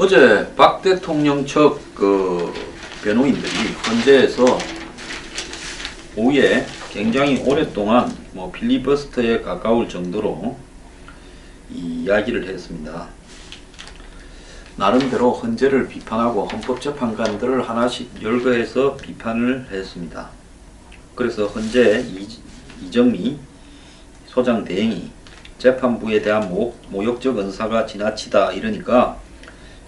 어제 박 대통령 측 변호인들이 헌재에서 오후에 굉장히 오랫동안 필리버스터에 가까울 정도로 이야기를 했습니다. 나름대로 헌재를 비판하고 헌법재판관들을 하나씩 열거해서 비판을 했습니다. 그래서 헌재 이정미 소장 대행이 재판부에 대한 모욕적 언사가 지나치다 이러니까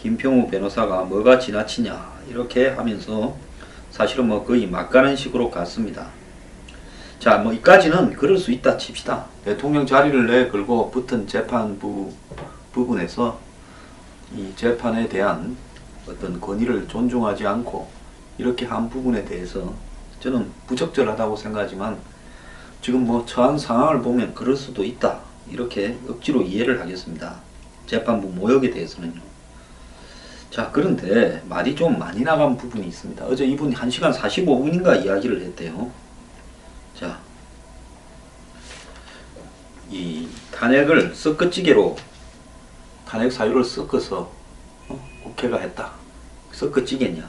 김평우 변호사가 뭐가 지나치냐 이렇게 하면서 사실은 거의 막가는 식으로 갔습니다. 자, 이까지는 그럴 수 있다 칩시다. 대통령 자리를 내걸고 붙은 재판부 부분에서 이 재판에 대한 어떤 권위를 존중하지 않고 이렇게 한 부분에 대해서 저는 부적절하다고 생각하지만 지금 처한 상황을 보면 그럴 수도 있다 이렇게 억지로 이해를 하겠습니다. 재판부 모욕에 대해서는요. 자, 그런데 말이 좀 많이 나간 부분이 있습니다. 어제 이분이 1시간 45분인가 이야기를 했대요. 자, 이 탄핵을 섞어찌개로 탄핵 사유를 섞어서 국회가 했다. 섞어찌개냐.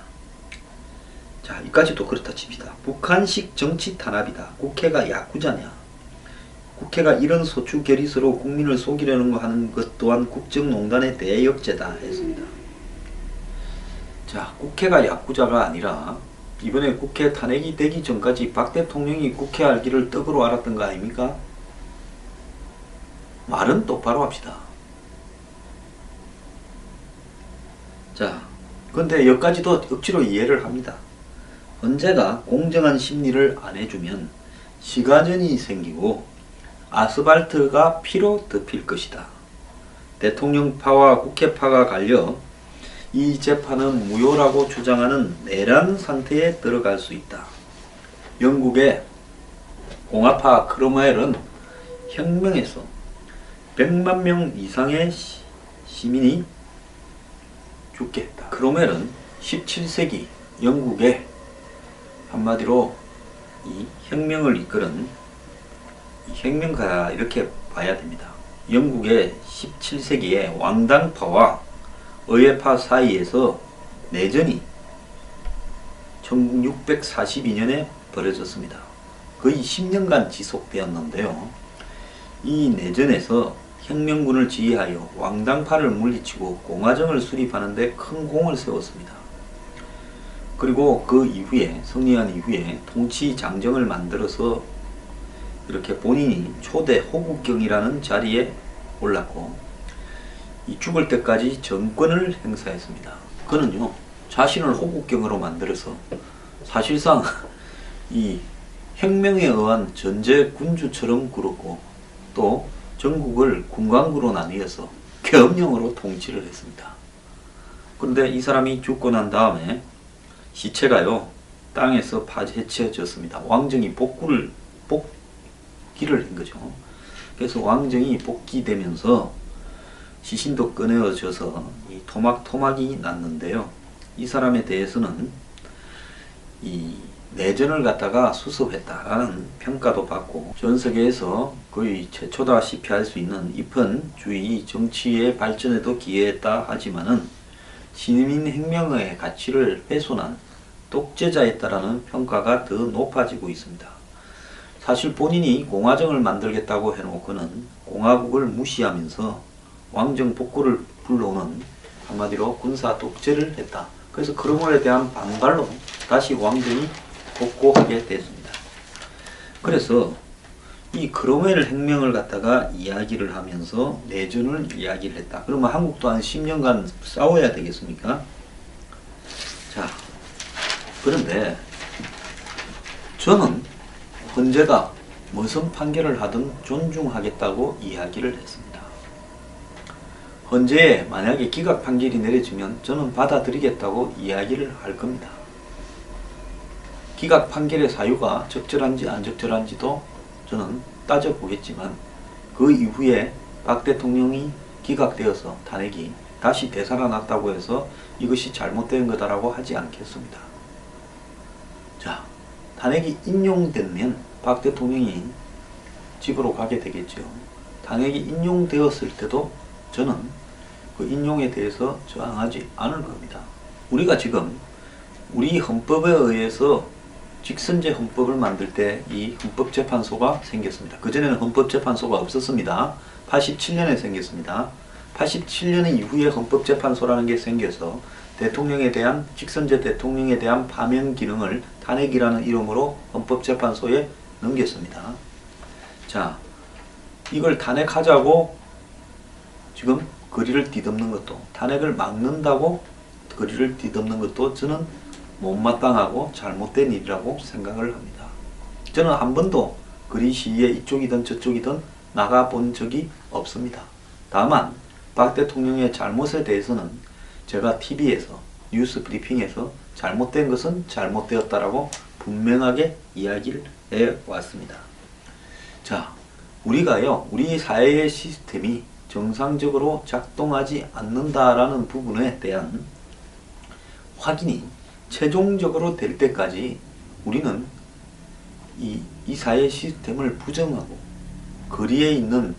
자, 이까지도 그렇다 칩시다. 북한식 정치 탄압이다. 국회가 야쿠자냐. 국회가 이런 소추 결의서로 국민을 속이려는 거 하는 것 또한 국정농단의 대역죄다 했습니다. 자, 국회가 야쿠자가 아니라 이번에 국회 탄핵이 되기 전까지 박 대통령이 국회 알기를 떡으로 알았던 거 아닙니까? 말은 똑바로 합시다. 자, 근데 여기까지도 억지로 이해를 합니다. 헌재가 공정한 심리를 안 해주면 시가전이 생기고 아스팔트가 피로 덮일 것이다. 대통령파와 국회파가 갈려 이 재판은 무효라고 주장하는 내란 상태에 들어갈 수 있다. 영국의 공화파 크롬웰은 혁명에서 100만 명 이상의 시민이 죽게 했다. 크롬웰은 17세기 영국의 한마디로 이 혁명을 이끌은 혁명가야 이렇게 봐야 됩니다. 영국의 17세기의 왕당파와 의회파 사이에서 내전이 1642년에 벌어졌습니다. 거의 10년간 지속되었는데요. 이 내전에서 혁명군을 지휘하여 왕당파를 물리치고 공화정을 수립하는 데 큰 공을 세웠습니다. 그리고 그 이후에 승리한 이후에 통치장정을 만들어서 이렇게 본인이 초대 호국경이라는 자리에 올랐고 이 죽을 때까지 정권을 행사했습니다. 그는요 자신을 호국경으로 만들어서 사실상 이 혁명에 의한 전제 군주처럼 굴었고 또 전국을 군관구로 나뉘어서 계엄령으로 통치를 했습니다. 그런데 이 사람이 죽고 난 다음에 시체가요 땅에서 파헤쳐졌습니다. 왕정이 복기를 한 거죠. 그래서 왕정이 복귀되면서 시신도 꺼내어져서 이 토막이 났는데요. 이 사람에 대해서는 이 내전을 갖다가 수습했다라는 평가도 받고 전 세계에서 거의 최초다시피 할 수 있는 입헌주의 정치의 발전에도 기여했다 하지만은 시민혁명의 가치를 훼손한 독재자였다라는 평가가 더 높아지고 있습니다. 사실 본인이 공화정을 만들겠다고 해놓고는 공화국을 무시하면서 왕정 복구를 불러오는 한마디로 군사 독재를 했다. 그래서 크롬웰에 대한 반발로 다시 왕정이 복구하게 됐습니다. 그래서 이 크롬웰 혁명을 갖다가 이야기를 하면서 내전을 이야기를 했다. 그러면 한국도 한 10년간 싸워야 되겠습니까? 자, 그런데 저는 헌재가 무슨 판결을 하든 존중하겠다고 이야기를 했습니다. 헌재에 만약에 기각 판결이 내려지면 저는 받아들이겠다고 이야기를 할 겁니다. 기각 판결의 사유가 적절한지 안 적절한지도 저는 따져보겠지만 그 이후에 박 대통령이 기각되어서 탄핵이 다시 되살아났다고 해서 이것이 잘못된 거다라고 하지 않겠습니다. 자, 탄핵이 인용되면 박 대통령이 집으로 가게 되겠죠. 탄핵이 인용되었을 때도 저는 그 인용에 대해서 저항하지 않을 겁니다. 우리가 지금 우리 헌법에 의해서 직선제 헌법을 만들 때 이 헌법재판소가 생겼습니다. 그전에는 헌법재판소가 없었습니다. 87년에 생겼습니다. 87년 이후에 헌법재판소라는 게 생겨서 대통령에 대한 직선제 대통령에 대한 파면 기능을 탄핵이라는 이름으로 헌법재판소에 넘겼습니다. 자, 이걸 탄핵하자고 지금 거리를 뒤덮는 것도, 탄핵을 막는다고 거리를 뒤덮는 것도 저는 못마땅하고 잘못된 일이라고 생각을 합니다. 저는 한 번도 거리 시위에 이쪽이든 저쪽이든 나가본 적이 없습니다. 다만 박 대통령의 잘못에 대해서는 제가 TV에서 뉴스 브리핑에서 잘못된 것은 잘못되었다라고 분명하게 이야기를 해왔습니다. 자, 우리가요, 우리 사회의 시스템이 정상적으로 작동하지 않는다라는 부분에 대한 확인이 최종적으로 될 때까지 우리는 이 사회 시스템을 부정하고 거리에 있는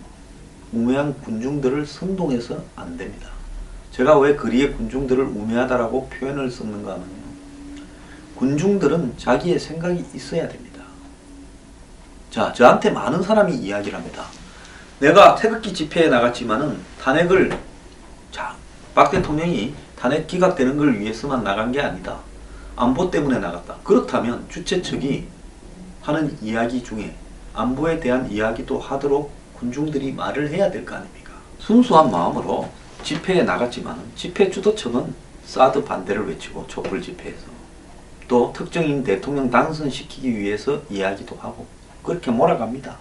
우매한 군중들을 선동해서 안 됩니다. 제가 왜 거리의 군중들을 우매하다라고 표현을 썼는가 하면요, 군중들은 자기의 생각이 있어야 됩니다. 자, 저한테 많은 사람이 이야기를 합니다. 내가 태극기 집회에 나갔지만은 탄핵을, 자, 박 대통령이 탄핵 기각되는 걸 위해서만 나간 게 아니다. 안보 때문에 나갔다. 그렇다면 주최 측이 하는 이야기 중에 안보에 대한 이야기도 하도록 군중들이 말을 해야 될 거 아닙니까? 순수한 마음으로 집회에 나갔지만 집회 주도층은 사드 반대를 외치고 촛불 집회에서 또 특정인 대통령 당선시키기 위해서 이야기도 하고 그렇게 몰아갑니다.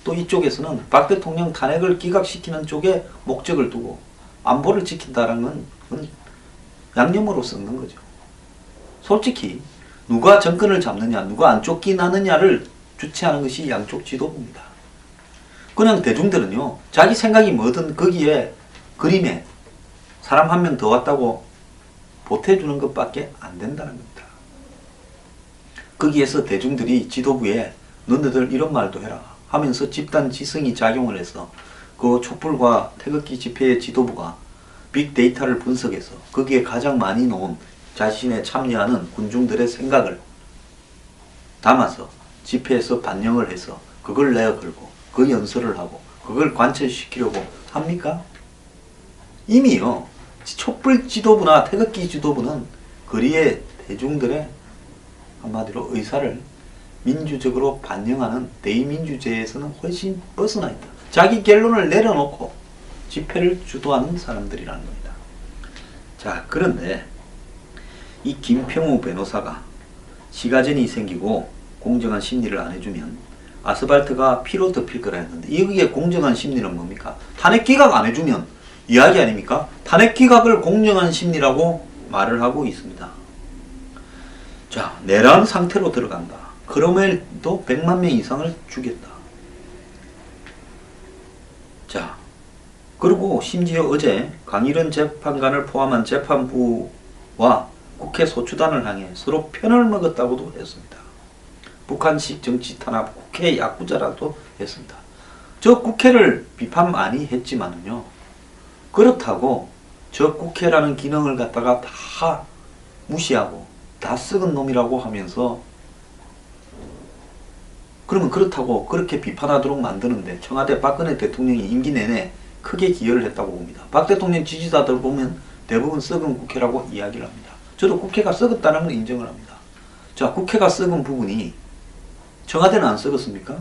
또 이쪽에서는 박 대통령 탄핵을 기각시키는 쪽에 목적을 두고 안보를 지킨다는 건 양념으로 섞는 거죠. 솔직히 누가 정권을 잡느냐, 누가 안 쫓기나느냐를 주체하는 것이 양쪽 지도부입니다. 그냥 대중들은요, 자기 생각이 뭐든 거기에 그림에 사람 한 명 더 왔다고 보태주는 것밖에 안 된다는 겁니다. 거기에서 대중들이 지도부에 너네들 이런 말도 해라 하면서 집단 지성이 작용을 해서 그 촛불과 태극기 집회의 지도부가 빅데이터를 분석해서 거기에 가장 많이 놓은 자신의 참여하는 군중들의 생각을 담아서 집회에서 반영을 해서 그걸 내어걸고 그 연설을 하고 그걸 관철시키려고 합니까? 이미요, 촛불 지도부나 태극기 지도부는 거리의 대중들의 한마디로 의사를 민주적으로 반영하는 대의민주제에서는 훨씬 벗어나 있다. 자기 결론을 내려놓고 집회를 주도하는 사람들이라는 겁니다. 자, 그런데 이 김평우 변호사가 시가전이 생기고 공정한 심리를 안 해주면 아스팔트가 피로 덮일 거라 했는데 여기에 공정한 심리는 뭡니까? 탄핵 기각 안 해주면 이야기 아닙니까? 탄핵 기각을 공정한 심리라고 말을 하고 있습니다. 자, 내란 상태로 들어간다. 그럼에도 100만 명 이상을 죽였다. 자, 그리고 심지어 어제 강일원 재판관을 포함한 재판부와 국회 소추단을 향해 서로 편을 먹었다고도 했습니다. 북한식 정치 탄압, 국회 야구자라도 했습니다. 저 국회를 비판 많이 했지만요, 그렇다고 저 국회라는 기능을 갖다가 다 무시하고 다 썩은 놈이라고 하면서 그러면 그렇다고 그렇게 비판하도록 만드는데 청와대 박근혜 대통령이 임기 내내 크게 기여를 했다고 봅니다. 박 대통령 지지자들 보면 대부분 썩은 국회라고 이야기를 합니다. 저도 국회가 썩었다는 걸 인정을 합니다. 자, 국회가 썩은 부분이 청와대는 안 썩었습니까?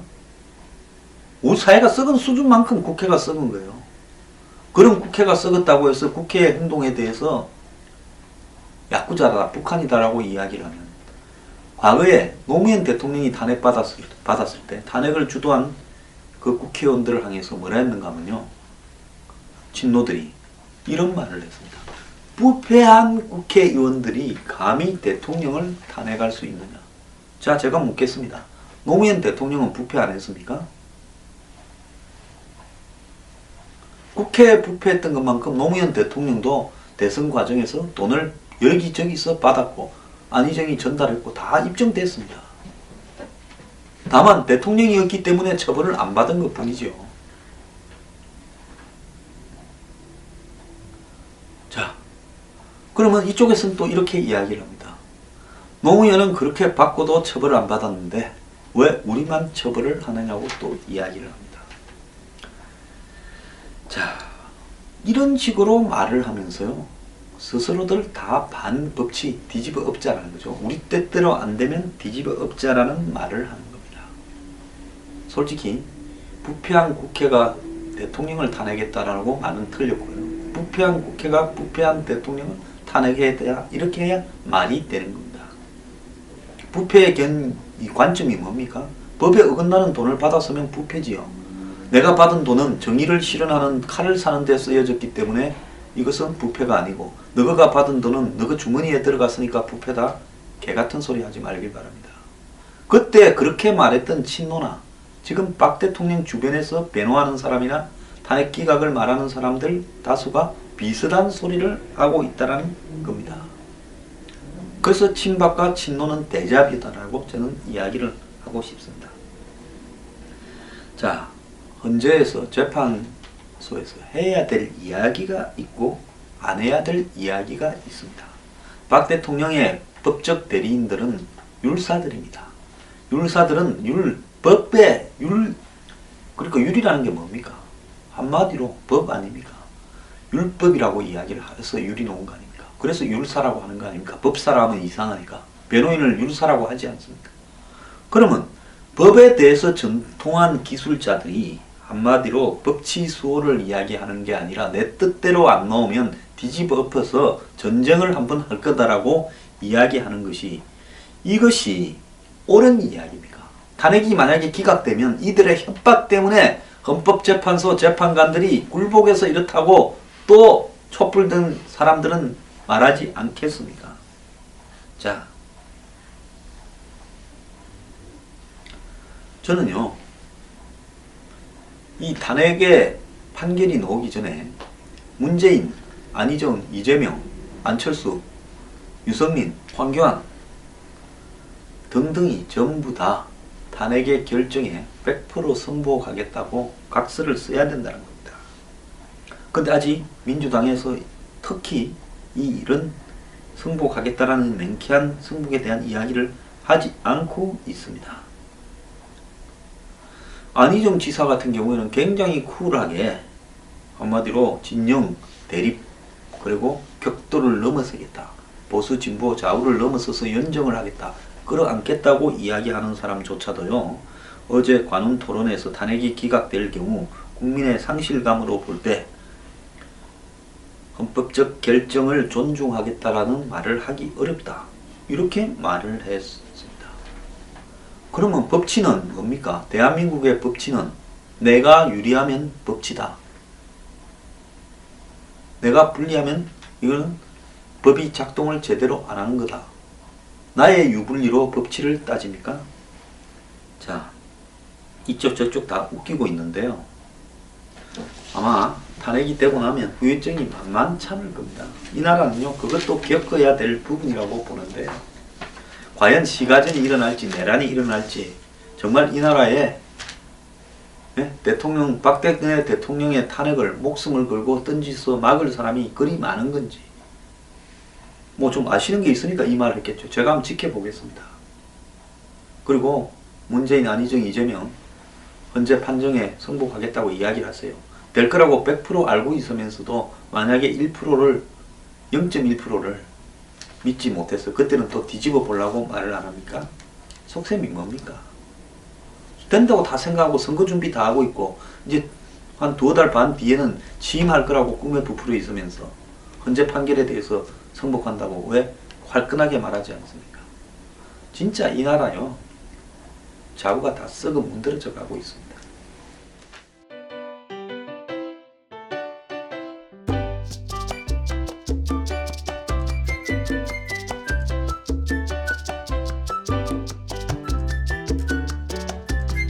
우리 사회가 썩은 수준만큼 국회가 썩은 거예요. 그럼 국회가 썩었다고 해서 국회의 행동에 대해서 야구자다, 북한이다라고 이야기를 하면 과거에 노무현 대통령이 탄핵받았을 때 탄핵을 주도한 그 국회의원들을 향해서 뭐라 했는가 하면요, 친노들이 이런 말을 했습니다. 부패한 국회의원들이 감히 대통령을 탄핵할 수 있느냐? 자, 제가 묻겠습니다. 노무현 대통령은 부패 안 했습니까? 국회에 부패했던 것만큼 노무현 대통령도 대선 과정에서 돈을 여기저기서 받았고 안희정이 전달했고 다 입증됐습니다. 다만 대통령이었기 때문에 처벌을 안 받은 것 뿐이죠. 그러면 이쪽에서는 또 이렇게 이야기를 합니다. 노무현은 그렇게 받고도 처벌을 안 받았는데 왜 우리만 처벌을 하느냐고 또 이야기를 합니다. 자, 이런 식으로 말을 하면서요, 스스로들 다 반법치 뒤집어 엎자라는 거죠. 우리 뜻대로 안 되면 뒤집어 엎자라는 말을 하는 겁니다. 솔직히 부패한 국회가 대통령을 탄핵했다라고 말은 틀렸고요. 부패한 국회가 부패한 대통령을 탄핵해야 돼야, 이렇게 해야 말이 되는 겁니다. 부패의 이 관점이 뭡니까? 법에 어긋나는 돈을 받았으면 부패지요. 내가 받은 돈은 정의를 실현하는 칼을 사는 데 쓰여졌기 때문에 이것은 부패가 아니고, 너가 받은 돈은 너가 주머니에 들어갔으니까 부패다. 개같은 소리 하지 말길 바랍니다. 그때 그렇게 말했던 친노나 지금 박 대통령 주변에서 변호하는 사람이나 탄핵 기각을 말하는 사람들 다수가 비슷한 소리를 하고 있다는 겁니다. 그래서 친박과 친노는 대잡이다라고 저는 이야기를 하고 싶습니다. 자, 헌재에서 재판소에서 해야 될 이야기가 있고 안 해야 될 이야기가 있습니다. 박 대통령의 법적 대리인들은 율사들입니다. 율사들은 법의 그러니까 율이라는 게 뭡니까? 한마디로 법 아닙니까? 율법이라고 이야기를 해서 율이 놓은 거 아닙니까? 그래서 율사라고 하는 거 아닙니까? 법사라 하면 이상하니까. 변호인을 율사라고 하지 않습니까? 그러면 법에 대해서 전통한 기술자들이 한마디로 법치수호를 이야기하는 게 아니라 내 뜻대로 안 나오면 뒤집어 엎어서 전쟁을 한번 할 거다라고 이야기하는 것이, 이것이 옳은 이야기입니까? 탄핵이 만약에 기각되면 이들의 협박 때문에 헌법재판소 재판관들이 굴복해서 이렇다고 또 촛불 든 사람들은 말하지 않겠습니까? 자, 저는요, 이 탄핵의 판결이 나오기 전에 문재인, 안희정, 이재명, 안철수, 유승민, 황교안 등등이 전부 다 탄핵의 결정에 100% 승복하겠다고 각서를 써야 된다는 겁니다. 근데 아직 민주당에서 특히 이런 승복하겠다라는 맹쾌한 승복에 대한 이야기를 하지 않고 있습니다. 안희정 지사 같은 경우에는 굉장히 쿨하게 한마디로 진영, 대립, 그리고 격도를 넘어서겠다. 보수, 진보, 좌우를 넘어서서 연정을 하겠다. 끌어안겠다고 이야기하는 사람조차도요, 어제 관훈 토론에서 탄핵이 기각될 경우 국민의 상실감으로 볼 때 헌법적 결정을 존중하겠다라는 말을 하기 어렵다. 이렇게 말을 했습니다. 그러면 법치는 뭡니까? 대한민국의 법치는 내가 유리하면 법치다. 내가 불리하면 이거는 법이 작동을 제대로 안 하는 거다. 나의 유불리로 법치를 따집니까? 자, 이쪽 저쪽 다 웃기고 있는데요. 아마 탄핵이 되고 나면 후유증이 만만찮을 겁니다. 이 나라는요, 그것도 겪어야 될 부분이라고 보는데, 과연 시가전이 일어날지 내란이 일어날지, 정말 이 나라에 대통령 박근혜 대통령의 탄핵을 목숨을 걸고 던지서 막을 사람이 그리 많은 건지, 뭐 좀 아시는 게 있으니까 이 말을 했겠죠. 제가 한번 지켜보겠습니다. 그리고 문재인, 안희정, 이재명 헌재 판정에 승복하겠다고 이야기를 하세요. 될 거라고 100% 알고 있으면서도 만약에 1%를 0.1%를 믿지 못해서 그때는 또 뒤집어 보려고 말을 안 합니까? 속셈이 뭡니까? 된다고 다 생각하고 선거 준비 다 하고 있고, 이제 한 2달 반 뒤에는 취임할 거라고 꿈에 부풀어 있으면서 헌재 판결에 대해서 승복한다고 왜 화끈하게 말하지 않습니까? 진짜 이 나라요, 좌우가 다 썩어 문드러져 가고 있습니다.